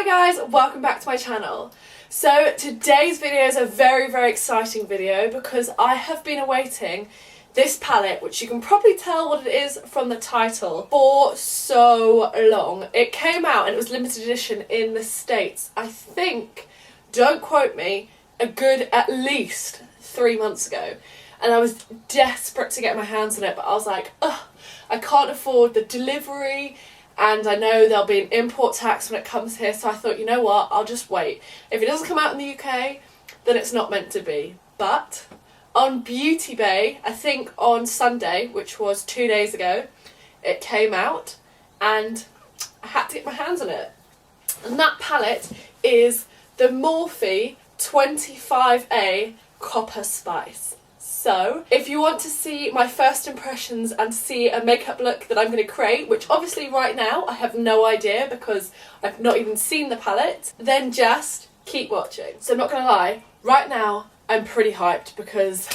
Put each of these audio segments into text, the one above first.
Hi guys, welcome back to my channel. So today's video is a very exciting video because I have been awaiting this palette, which you can probably tell what it is from the title, for so long. It came out and it was limited edition in the States, I think, don't quote me, a good at least 3 months ago. And I was desperate to get my hands on it, but I was like, ugh, I can't afford the delivery, and I know there'll be an import tax when it comes here, so I thought, you know what, I'll just wait. If it doesn't come out in the UK, then it's not meant to be. But on BeautyBay, I think on Sunday, which was 2 days ago, it came out, and I had to get my hands on it. And that palette is the Morphe 25A Copper Spice. So, if you want to see my first impressions and see a makeup look that I'm going to create, which obviously right now I have no idea because I've not even seen the palette, then just keep watching. So I'm not going to lie, right now I'm pretty hyped because,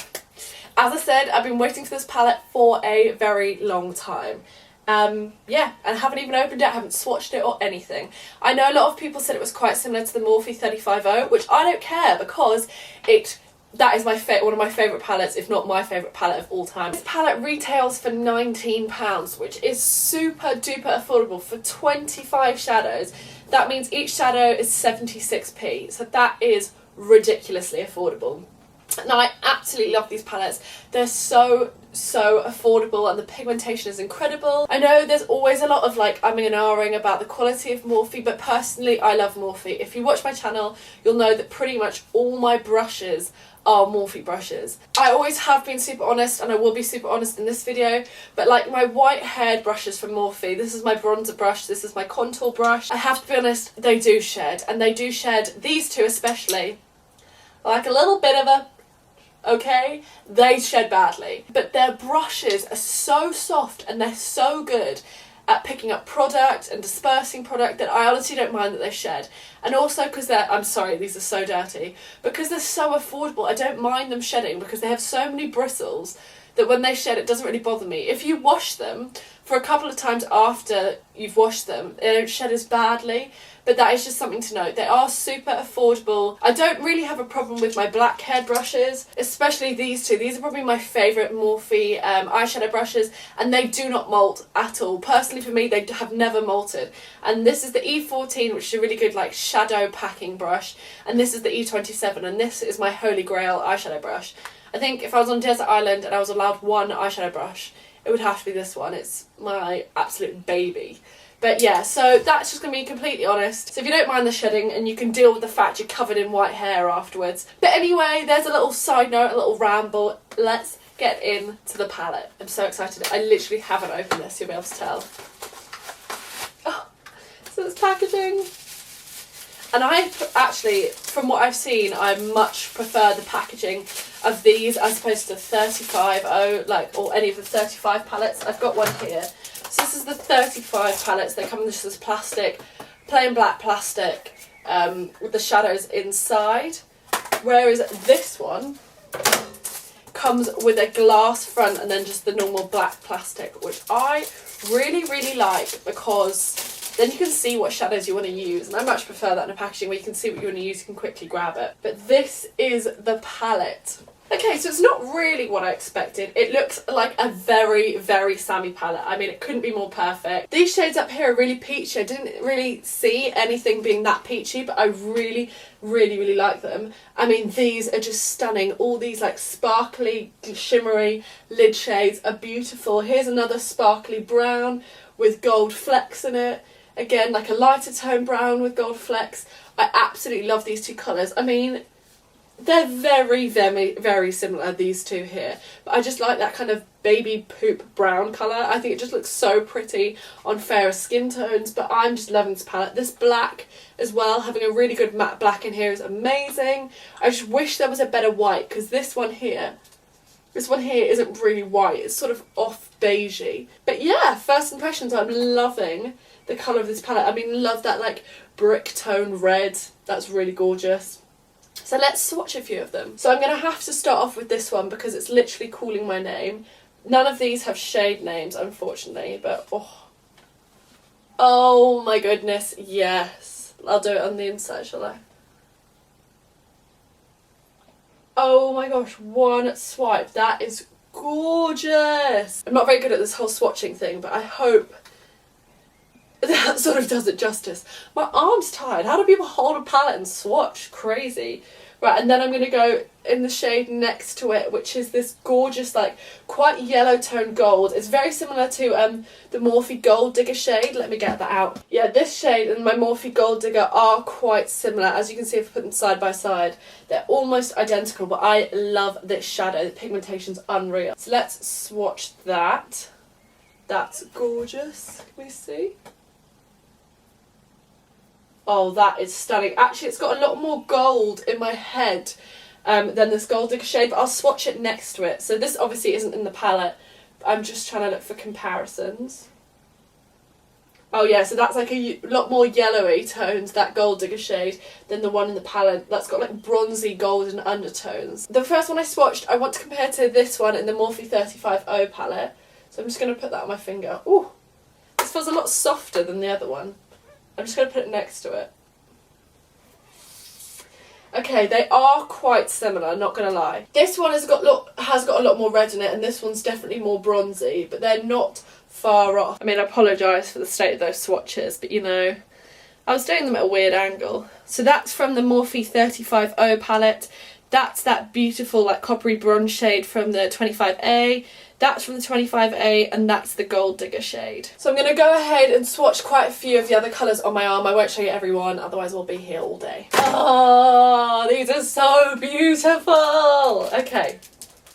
as I said, I've been waiting for this palette for a very long time. Yeah, and haven't even opened it, haven't swatched it or anything. I know a lot of people said it was quite similar to the Morphe 25A, which I don't care because that is one of my favourite palettes, if not my favourite palette of all time. This palette retails for £19, which is super duper affordable for 25 shadows. That means each shadow is 76p, so that is ridiculously affordable. Now, I absolutely love these palettes. They're so affordable and the pigmentation is incredible. I know there's always a lot of umming and ahhing about the quality of Morphe, but personally I love Morphe. If you watch my channel, you'll know that pretty much all my brushes are Morphe brushes. I always have been super honest, and I will be super honest in this video, but like my white haired brushes from Morphe, this is my bronzer brush, this is my contour brush, I have to be honest, they do shed, and they do shed, these two especially, like a little bit of a, okay, they shed badly. But their brushes are so soft and they're so good at picking up product and dispersing product that I honestly don't mind that they shed. And also because I'm sorry, these are so dirty, because they're so affordable, I don't mind them shedding because they have so many bristles that when they shed it doesn't really bother me. If you wash them for a couple of times after you've washed them, they don't shed as badly, but that is just something to note. They are super affordable. I don't really have a problem with my black haired brushes, especially these two. These are probably my favourite Morphe eyeshadow brushes, and they do not molt at all. Personally for me, they have never molted. And this is the E14, which is a really good shadow packing brush, and this is the E27, and this is my holy grail eyeshadow brush. I think if I was on a desert island and I was allowed one eyeshadow brush, it would have to be this one. It's my absolute baby. But yeah, so that's just going to be completely honest. So if you don't mind the shedding and you can deal with the fact you're covered in white hair afterwards. But anyway, there's a little side note, a little ramble. Let's get into the palette. I'm so excited. I literally haven't opened this, you'll be able to tell. Oh, so it's packaging. And I actually, from what I've seen, I much prefer the packaging of these as opposed to 35O, or any of the 35 palettes. I've got one here. So this is the 35 palettes. They come in this plastic, plain black plastic, with the shadows inside. Whereas this one comes with a glass front and then just the normal black plastic, which I really like because then you can see what shadows you want to use, and I much prefer that in a packaging where you can see what you want to use, you can quickly grab it. But this is the palette. Okay, so it's not really what I expected. It looks like a very Sammy palette. I mean, it couldn't be more perfect. These shades up here are really peachy. I didn't really see anything being that peachy, but I really like them. I mean, these are just stunning. All these sparkly, shimmery lid shades are beautiful. Here's another sparkly brown with gold flecks in it. Again, like a lighter tone brown with gold flecks. I absolutely love these two colours. I mean, they're very similar, these two here. But I just like that kind of baby poop brown colour. I think it just looks so pretty on fairer skin tones. But I'm just loving this palette. This black as well, having a really good matte black in here is amazing. I just wish there was a better white, because this one here isn't really white. It's sort of off beigey. But yeah, first impressions, I'm loving the colour of this palette. I mean, love that brick tone red. That's really gorgeous. So let's swatch a few of them. So I'm going to have to start off with this one because it's literally calling my name. None of these have shade names, unfortunately, but oh my goodness, yes. I'll do it on the inside, shall I? Oh my gosh, one swipe. That is gorgeous. I'm not very good at this whole swatching thing, but I hope that sort of does it justice. My arm's tired. How do people hold a palette and swatch? Crazy. Right, and then I'm going to go in the shade next to it, which is this gorgeous, like, quite yellow toned gold. It's very similar to the Morphe Gold Digger shade. Let me get that out. Yeah, this shade and my Morphe Gold Digger are quite similar. As you can see if I put them side by side, they're almost identical, but I love this shadow. The pigmentation's unreal. So let's swatch that. That's gorgeous. Can we see? Oh, that is stunning. Actually, it's got a lot more gold in my head than this Gold Digger shade, but I'll swatch it next to it. So this obviously isn't in the palette, but I'm just trying to look for comparisons. Oh yeah, so that's like a lot more yellowy tones, that Gold Digger shade, than the one in the palette. That's got like bronzy golden undertones. The first one I swatched, I want to compare to this one in the Morphe 25A palette. So I'm just going to put that on my finger. Ooh, this feels a lot softer than the other one. I'm just going to put it next to it. Okay, they are quite similar, not going to lie. This one has got a lot more red in it, and this one's definitely more bronzy, but they're not far off. I mean, I apologise for the state of those swatches, but you know, I was doing them at a weird angle. So that's from the Morphe 35A palette. That's that beautiful, like, coppery bronze shade from the 25A. That's from the 25A, and that's the Gold Digger shade. So I'm going to go ahead and swatch quite a few of the other colours on my arm. I won't show you every one, otherwise we'll be here all day. Oh, these are so beautiful! Okay,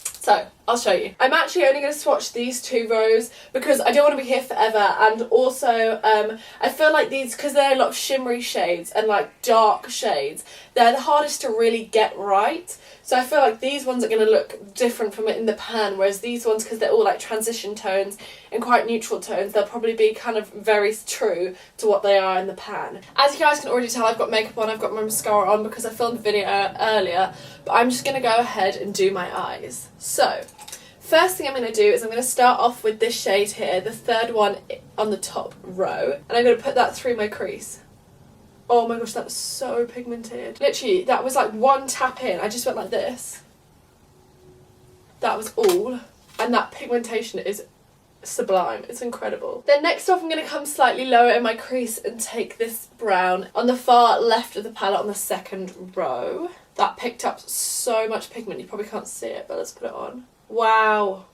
so I'll show you. I'm actually only going to swatch these two rows because I don't want to be here forever, and also I feel like these, because they're a lot of shimmery shades and like dark shades, they're the hardest to really get right. So I feel like these ones are going to look different from it in the pan, whereas these ones, because they're all like transition tones and quite neutral tones, they'll probably be kind of very true to what they are in the pan. As you guys can already tell, I've got makeup on, I've got my mascara on because I filmed the video earlier, but I'm just going to go ahead and do my eyes. So first thing I'm going to do is I'm going to start off with this shade here, the third one on the top row, and I'm going to put that through my crease. Oh my gosh, that was so pigmented. Literally, that was like one tap in. I just went like this. That was all. And that pigmentation is sublime. It's incredible. Then next off, I'm going to come slightly lower in my crease and take this brown on the far left of the palette on the second row. That picked up so much pigment. You probably can't see it, but let's put it on. Wow.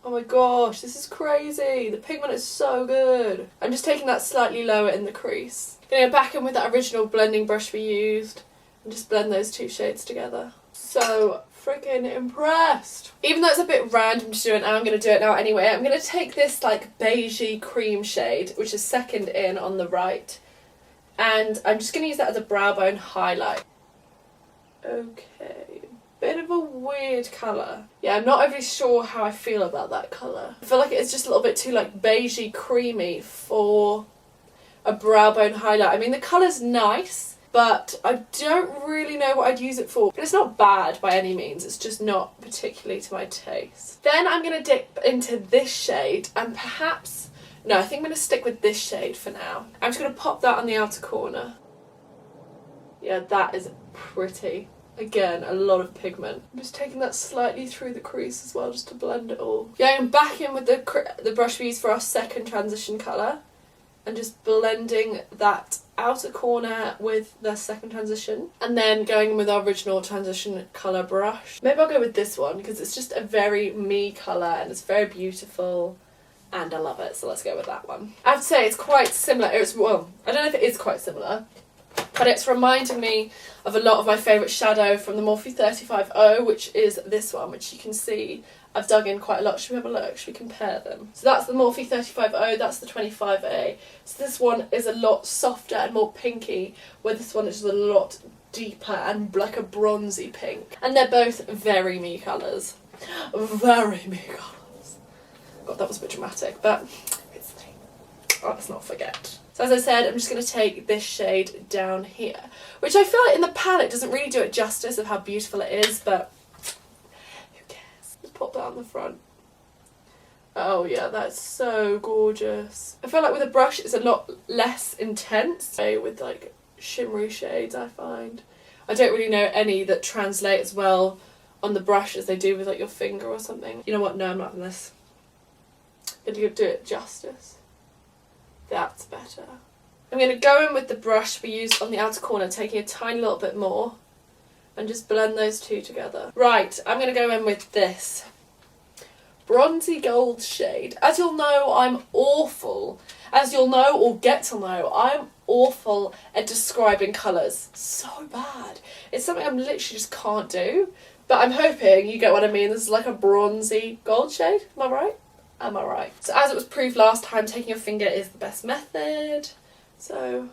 Oh my gosh, this is crazy. The pigment is so good. I'm just taking that slightly lower in the crease. Gonna go back in with that original blending brush we used and just blend those two shades together. So freaking impressed. Even though it's a bit random to do it now, I'm going to do it now anyway. I'm going to take this like beigey cream shade, which is second in on the right, and I'm just going to use that as a brow bone highlight. Okay. Bit of a weird colour. Yeah, I'm not overly sure how I feel about that colour. I feel like it's just a little bit too like beigey creamy for a brow bone highlight. I mean, the colour's nice, but I don't really know what I'd use it for. But it's not bad by any means, it's just not particularly to my taste. Then I'm going to dip into this shade, and perhaps, no, I think I'm going to stick with this shade for now. I'm just going to pop that on the outer corner. Yeah, that is pretty. Again, a lot of pigment. I'm just taking that slightly through the crease as well, just to blend it all. Yeah, I'm back in with the brush we used for our second transition colour, and just blending that outer corner with the second transition, and then going in with our original transition colour brush. Maybe I'll go with this one because it's just a very me colour and it's very beautiful and I love it, so let's go with that one. I have to say it's quite similar. Well, I don't know if it is quite similar, but it's reminding me of a lot of my favourite shadow from the Morphe 35A, which is this one, which you can see I've dug in quite a lot. Should we have a look? Should we compare them? So that's the Morphe 35A, that's the 25A. So this one is a lot softer and more pinky, where this one is just a lot deeper and like a bronzy pink. And they're both very me colours. Very me colours. God, that was a bit dramatic, but it's me. Oh, let's not forget. So as I said, I'm just going to take this shade down here, which I feel like in the palette doesn't really do it justice of how beautiful it is, but who cares? Just pop that on the front. Oh yeah, that's so gorgeous. I feel like with a brush it's a lot less intense. With like shimmery shades, I find. I don't really know any that translate as well on the brush as they do with like your finger or something. You know what, no, I'm not having this. I'm gonna do it justice. That's better. I'm gonna go in with the brush we used on the outer corner, taking a tiny little bit more, and just blend those two together. Right, I'm gonna go in with this bronzy gold shade. As you'll know, I'm awful. As you'll know, or get to know, I'm awful at describing colours. So bad. It's something I literally just can't do. But I'm hoping you get what I mean. This is like a bronzy gold shade. Am I right? Am I right? So as it was proved last time, taking your finger is the best method. So,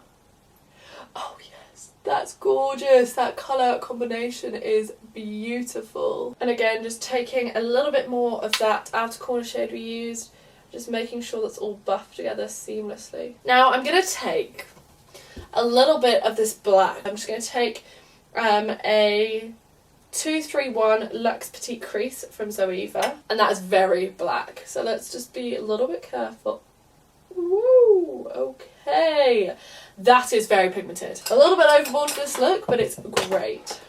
oh yes, that's gorgeous. That colour combination is beautiful. And again, just taking a little bit more of that outer corner shade we used, just making sure that's all buffed together seamlessly. Now I'm going to take a little bit of this black. I'm just going to take a 231 Luxe Petite Crease from Zoeva, and that is very black. So let's just be a little bit careful. Woo, okay. That is very pigmented. A little bit overboard for this look, but it's great.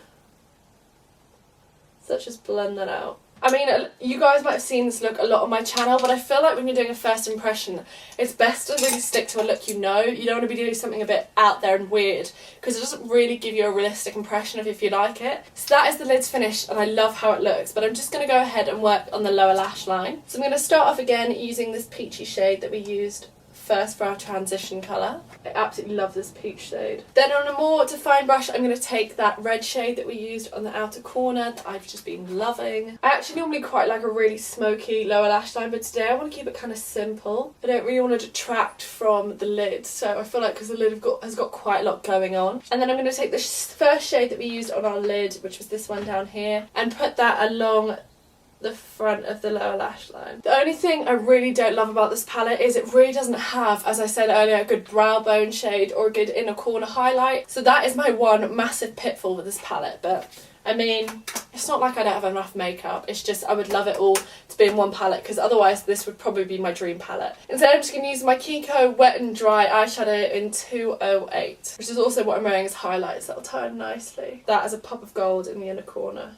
So let's just blend that out. I mean, you guys might have seen this look a lot on my channel, but I feel like when you're doing a first impression, it's best to really stick to a look you know. You don't want to be doing something a bit out there and weird, because it doesn't really give you a realistic impression of if you like it. So that is the lid's finished, and I love how it looks, but I'm just going to go ahead and work on the lower lash line. So I'm going to start off again using this peachy shade that we used first for our transition colour. I absolutely love this peach shade. Then on a more defined brush, I'm going to take that red shade that we used on the outer corner that I've just been loving. I actually normally quite like a really smoky lower lash line, but today I want to keep it kind of simple. I don't really want to detract from the lid, so I feel like because the lid has got quite a lot going on. And then I'm going to take this first shade that we used on our lid, which was this one down here, and put that along the front of the lower lash line. The only thing I really don't love about this palette is it really doesn't have, as I said earlier, a good brow bone shade or a good inner corner highlight. So that is my one massive pitfall with this palette. But I mean, it's not like I don't have enough makeup, it's just I would love it all to be in one palette, because otherwise this would probably be my dream palette. Instead I'm just going to use my Kiko Wet n Dry eyeshadow in 208, which is also what I'm wearing as highlights. That'll tie in nicely. That as a pop of gold in the inner corner.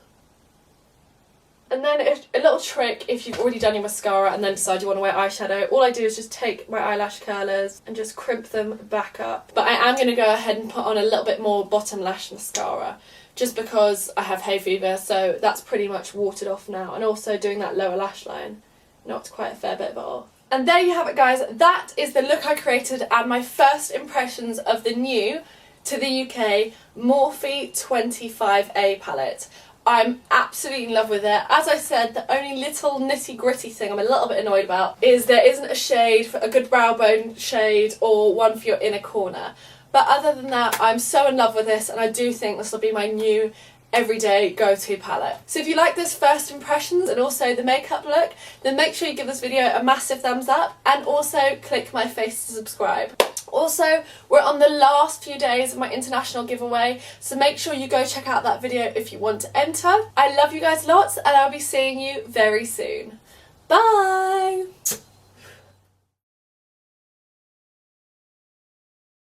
And then a little trick, if you've already done your mascara and then decide you want to wear eyeshadow, all I do is just take my eyelash curlers and just crimp them back up. But I am going to go ahead and put on a little bit more bottom lash mascara, just because I have hay fever, so that's pretty much watered off now. And also doing that lower lash line knocked quite a fair bit of it off. And there you have it, guys. That is the look I created and my first impressions of the new to the UK Morphe 25A palette. I'm absolutely in love with it. As I said, the only little nitty gritty thing I'm a little bit annoyed about is there isn't a shade, for a good brow bone shade or one for your inner corner. But other than that, I'm so in love with this, and I do think this will be my new everyday go-to palette. So if you like this first impressions and also the makeup look, then make sure you give this video a massive thumbs up, and also click my face to subscribe. Also, we're on the last few days of my international giveaway, so make sure you go check out that video if you want to enter. I love you guys lots, and I'll be seeing you very soon. Bye!